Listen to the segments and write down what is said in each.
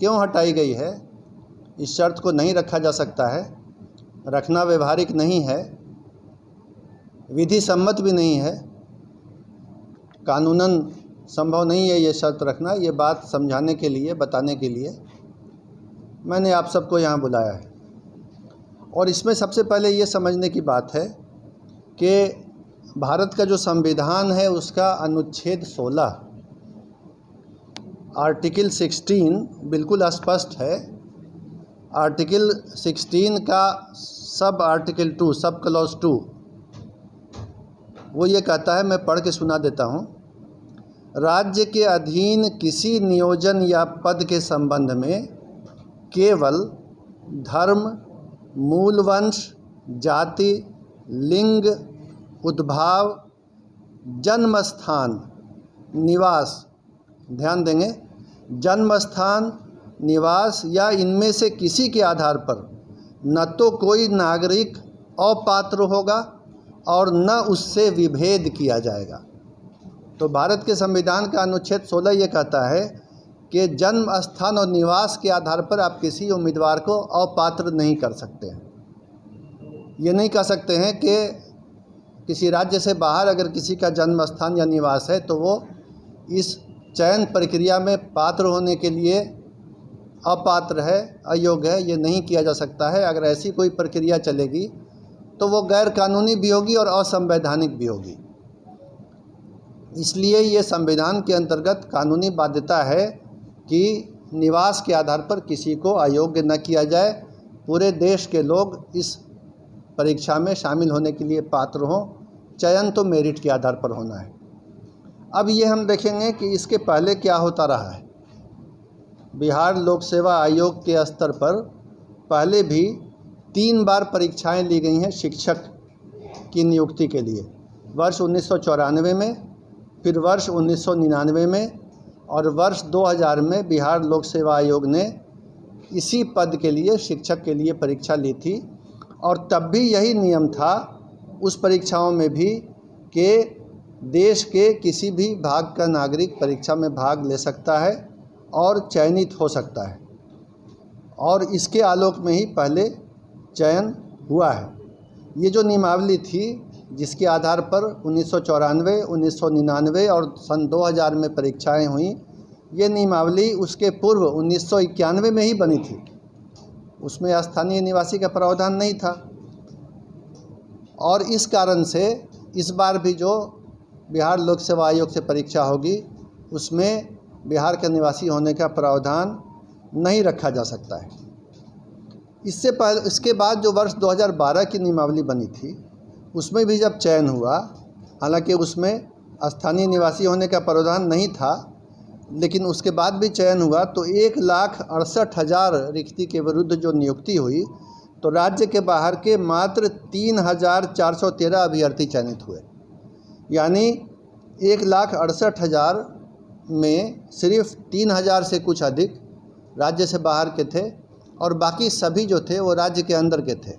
क्यों हटाई गई है? इस शर्त को नहीं रखा जा सकता है, रखना व्यवहारिक नहीं है, विधि सम्मत भी नहीं है, कानूनन संभव नहीं है ये शर्त रखना। ये बात समझाने के लिए, बताने के लिए मैंने आप सबको यहाँ बुलाया है। और इसमें सबसे पहले ये समझने की बात है कि भारत का जो संविधान है उसका अनुच्छेद 16 आर्टिकल 16 बिल्कुल स्पष्ट है। आर्टिकल 16 का सब आर्टिकल 2, सब क्लॉज 2, वो ये कहता है, मैं पढ़ के सुना देता हूँ। राज्य के अधीन किसी नियोजन या पद के संबंध में केवल धर्म, मूल वंश, जाति, लिंग, उद्भाव, जन्म स्थान, निवास, ध्यान देंगे, जन्म स्थान, निवास या इनमें से किसी के आधार पर न तो कोई नागरिक अपात्र होगा और न उससे विभेद किया जाएगा। तो भारत के संविधान का अनुच्छेद 16 ये कहता है कि जन्म स्थान और निवास के आधार पर आप किसी उम्मीदवार को अपात्र नहीं कर सकते हैं। ये नहीं कह सकते हैं कि किसी राज्य से बाहर अगर किसी का जन्म स्थान या निवास है तो वो इस चयन प्रक्रिया में पात्र होने के लिए अपात्र है, अयोग्य है। ये नहीं किया जा सकता है। अगर ऐसी कोई प्रक्रिया चलेगी तो वो गैर कानूनी भी होगी और असंवैधानिक भी होगी। इसलिए ये संविधान के अंतर्गत कानूनी बाध्यता है कि निवास के आधार पर किसी को अयोग्य न किया जाए। पूरे देश के लोग इस परीक्षा में शामिल होने के लिए पात्र हों। चयन तो मेरिट के आधार पर होना है। अब ये हम देखेंगे कि इसके पहले क्या होता रहा है। बिहार लोक सेवा आयोग के स्तर पर पहले भी 3 बार परीक्षाएं ली गई हैं शिक्षक की नियुक्ति के लिए। वर्ष 1994 में, फिर वर्ष 1999 में और वर्ष 2000 में बिहार लोक सेवा आयोग ने इसी पद के लिए, शिक्षक के लिए परीक्षा ली थी। और तब भी यही नियम था उस परीक्षाओं में भी कि देश के किसी भी भाग का नागरिक परीक्षा में भाग ले सकता है और चयनित हो सकता है। और इसके आलोक में ही पहले चयन हुआ है। ये जो नियमावली थी जिसके आधार पर 1994, 1999 और सन 2000 में परीक्षाएं हुई, ये नियमावली उसके पूर्व 1991 में ही बनी थी। उसमें स्थानीय निवासी का प्रावधान नहीं था। और इस कारण से इस बार भी जो बिहार लोक सेवा आयोग से परीक्षा होगी उसमें बिहार के निवासी होने का प्रावधान नहीं रखा जा सकता है। इससे पहले, इसके बाद जो वर्ष 2012 की नियमावली बनी थी उसमें भी जब चयन हुआ, हालांकि उसमें स्थानीय निवासी होने का प्रावधान नहीं था, लेकिन उसके बाद भी चयन हुआ तो 1,68,000 रिक्ति के विरुद्ध जो नियुक्ति हुई तो राज्य के बाहर के मात्र 3,413 अभ्यर्थी चयनित हुए। यानी 1,68,000 में सिर्फ 3,000 से कुछ अधिक राज्य से बाहर के थे और बाकी सभी जो थे वो राज्य के अंदर के थे।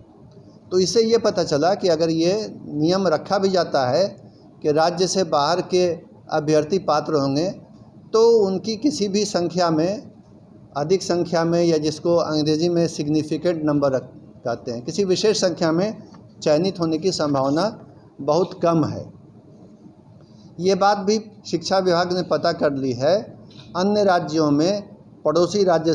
तो इससे ये पता चला कि अगर ये नियम रखा भी जाता है कि राज्य से बाहर के अभ्यर्थी पात्र होंगे तो उनकी किसी भी संख्या में, अधिक संख्या में, या जिसको अंग्रेजी में सिग्निफिकेंट नंबर कहते हैं, किसी विशेष संख्या में चयनित होने की संभावना बहुत कम है। ये बात भी शिक्षा विभाग ने पता कर ली है। अन्य राज्यों में, पड़ोसी राज्य